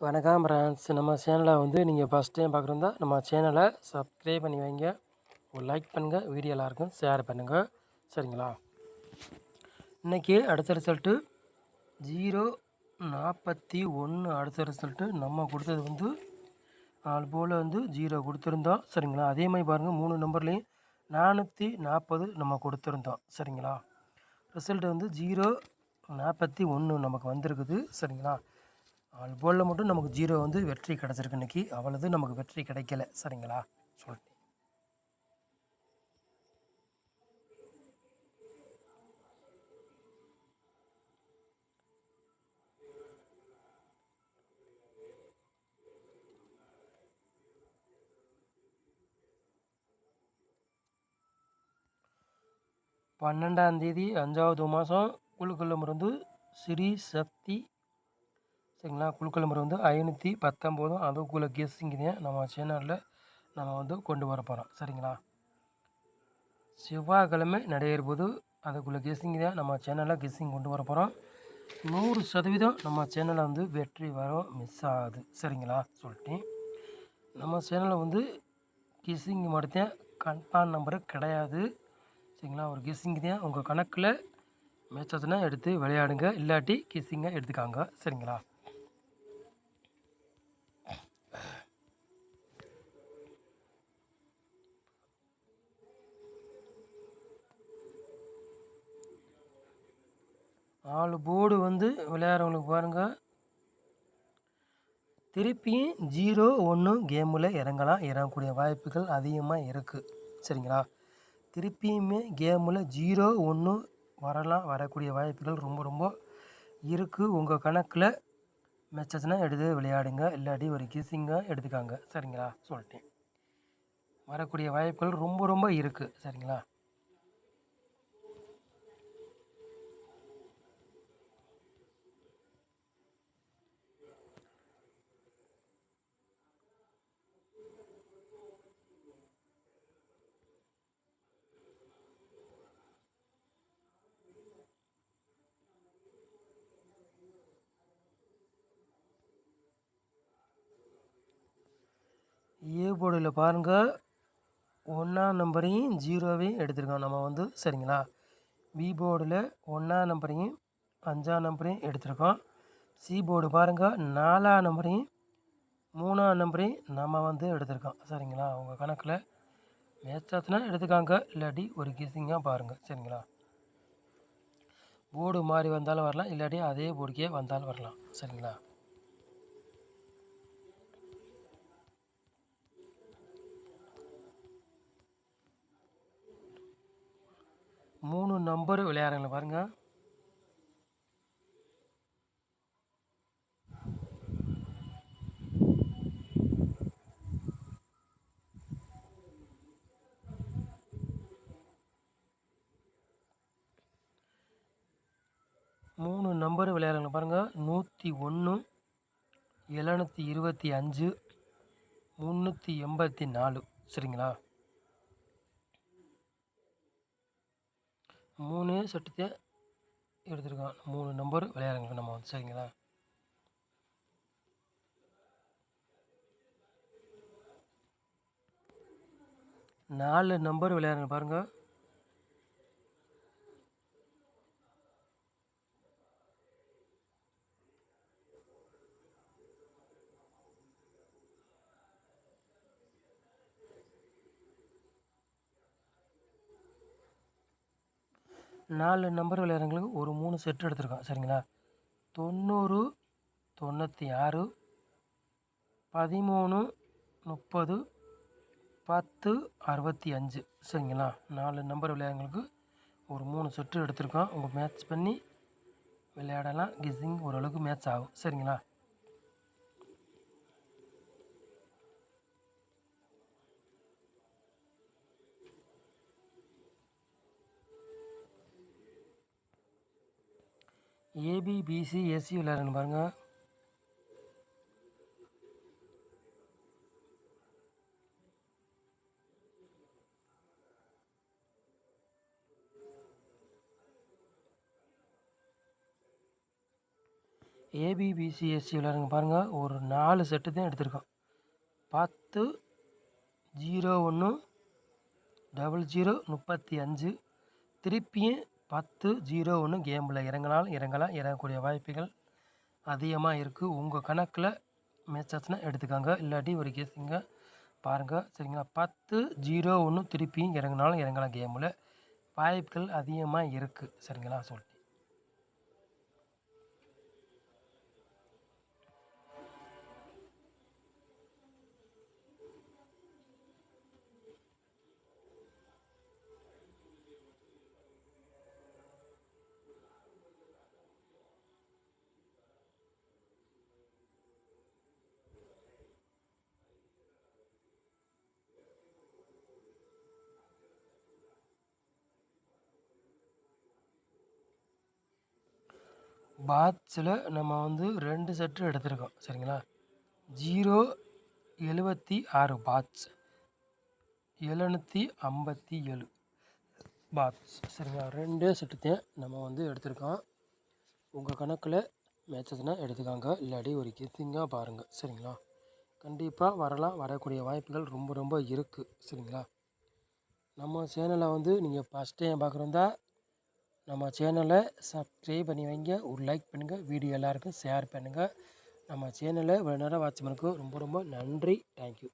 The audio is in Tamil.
வணக்கம் ஃப்ரெண்ட்ஸ். நம்ம சேனலை வந்து நீங்கள் ஃபஸ்ட் டைம் பார்க்குறதா நம்ம சேனலை சப்ஸ்கிரைப் பண்ணி வைங்க. ஒரு லைக் பண்ணுங்கள், வீடியோ எல்லாருக்கும் ஷேர் பண்ணுங்கள். சரிங்களா? இன்றைக்கி அடுத்த ரிசல்ட்டு 041 அடுத்த ரிசல்ட்டு நம்ம கொடுத்தது வந்து ஆள் போல் வந்து 0 கொடுத்துருந்தோம். சரிங்களா? அதே மாதிரி பாருங்கள் 3 நம்பர்லேயும் 440 நம்ம கொடுத்துருந்தோம். சரிங்களா? ரிசல்ட்டு வந்து 041 நமக்கு வந்திருக்குது. சரிங்களா? போலில் மட்டும் நமக்கு 0 வந்து வெற்றி கிடச்சிருக்கு. இன்றைக்கி அவ்வளோது நமக்கு வெற்றி கிடைக்கல. சரிங்களா? சொல்லிட்டு 12ஆம் தேதி 5வது மாதம் குழுக்கள் மருந்து ஸ்ரீ சக்தி. சரிங்களா? குழுக்கள் நம்பர் வந்து 519. அதுக்குள்ளே கெஸ்ஸிங் தான் நம்ம சேனலில் நம்ம வந்து கொண்டு வர போகிறோம். சரிங்களா? செவ்வாய்க்கிழமை நடைபெறும்போது அதுக்குள்ளே கெஸ்ஸிங் தான் நம்ம சேனலில் கெஸ்ஸிங் கொண்டு வர போகிறோம். 100% நம்ம சேனலில் வந்து வெற்றி வரும், மிஸ் ஆகுது. சரிங்களா? சொல்லிட்டு நம்ம சேனலில் வந்து கெஸ்ஸிங் மட்டும் கன்ஃபார்ம் நம்பரு கிடையாது. சரிங்களா? ஒரு கெஸ்ஸிங் தான். உங்கள் கணக்கில் மேட்சஸ்னா எடுத்து விளையாடுங்க, இல்லாட்டி கெஸ்ஸிங்கை எடுத்துக்காங்க. சரிங்களா? போர்டு வந்து விளையாடுறவங்களுக்கு பாருங்கள், திருப்பியும் 0-1 கேமில் இறங்கக்கூடிய வாய்ப்புகள் அதிகமாக இருக்குது. சரிங்களா? திருப்பியுமே கேமில் 0-1 வரக்கூடிய வாய்ப்புகள் ரொம்ப ரொம்ப இருக்குது. உங்கள் கணக்கில் மேட்சஸ்னால் எடுத்து விளையாடுங்க, இல்லாட்டி ஒரு கெஸ்ஸிங்காக எடுத்துக்காங்க. சரிங்களா? சொல்லிட்டேன். வரக்கூடிய வாய்ப்புகள் ரொம்ப ரொம்ப இருக்குது. சரிங்களா? போர்டில் பாருங்கள், 1ஆம் நம்பரையும் 0வையும் எடுத்துருக்கோம் நம்ம வந்து. சரிங்களா? போர்டில் 1ஆம் நம்பரையும் 5ஆம் நம்பரையும் எடுத்திருக்கோம். போர்டு பாருங்கள், 4ஆம் நம்பரையும் 3ஆம் நம்பரையும் நம்ம வந்து எடுத்திருக்கோம். சரிங்களா? உங்கள் கணக்கில் மேட்சாச்சுன்னா எடுத்துக்காங்க, இல்லாட்டி ஒரு கெஸ்ஸிங்காக பாருங்கள். சரிங்களா? போர்டு மாறி வந்தாலும் வரலாம், இல்லாட்டி அதே போர்டுக்கே வந்தாலும் வரலாம். சரிங்களா? மூணு நம்பர் விளையாடுறீங்களா பாருங்கள். மூணு நம்பர் விளையாடுறீங்களா பாருங்கள். 101, 725, 384. சரிங்களா? 3 செட்டுத்தை எடுத்துருக்கோம். 3 நம்பர் விளையாடுங்க நம்ம வந்து. சரிங்களா? நாலு நம்பர் விளையாடுங்க பாருங்கள். நாலு நம்பர் விளையாடுறவங்களுக்கு ஒரு 3 செட்டு எடுத்திருக்கோம். சரிங்களா? 90, 96, 13, 30, 10, 65. சரிங்களா? 4 நம்பர் விளையாடுறவங்களுக்கு ஒரு 3 செட்டு எடுத்திருக்கோம். உங்கள் மேட்ச் பண்ணி விளையாடலாம். கெஸ்ஸிங் ஓரளவுக்கு மேட்ச் ஆகும். சரிங்களா? ஏபிபிசி எஸ்சி விளையாடுன்னு பாருங்கள். ஏபிபிசிஎஸ்சி விளையாடுங்க பாருங்கள், ஒரு 4 செட்டு தான் எடுத்திருக்கோம். 10 01 00 35. திருப்பியும் 10 01 கேமில் இறங்கலாம் இறங்கக்கூடிய வாய்ப்புகள் அதிகமாக இருக்குது. உங்கள் கணக்கில் மேட்ச் ஆச்சுன்னா எடுத்துக்காங்க, இல்லாட்டி ஒரு கேஸுங்க பாருங்கள் சரிங்களா. 10 01 திருப்பியும் இறங்கலாம் கேமில் வாய்ப்புகள் அதிகமாக இருக்குது சரிங்களா. சொல்லிட்டு பாட்ஸில் நம்ம வந்து 2 செட்டு எடுத்திருக்கோம் சரிங்களா. 076 பாட்ஸ், 757 பாட்ஸ் சரிங்களா. 2 செட்டுத்தையும் நம்ம வந்து எடுத்திருக்கோம். உங்கள் கணக்கில் மேட்சஸ்னால் எடுத்துக்காங்க, இல்லாட்டி ஒரு கெஸ்ஸிங்காக பாருங்கள் சரிங்களா. கண்டிப்பாக வரக்கூடிய வாய்ப்புகள் ரொம்ப இருக்குது சரிங்களா. நம்ம சேனலை வந்து நீங்கள் ஃபஸ்ட் டைம் பார்க்குறதா நம்ம சேனலை சப்ஸ்கிரைப் பண்ணி வைங்க, ஒரு லைக் பண்ணுங்கள், வீடியோ எல்லாருக்கும் ஷேர் பண்ணுங்கள். நம்ம சேனலை இவ்வளோ நேரம் வாட்ச் பண்ணதுக்கு ரொம்ப நன்றி. தேங்க்யூ.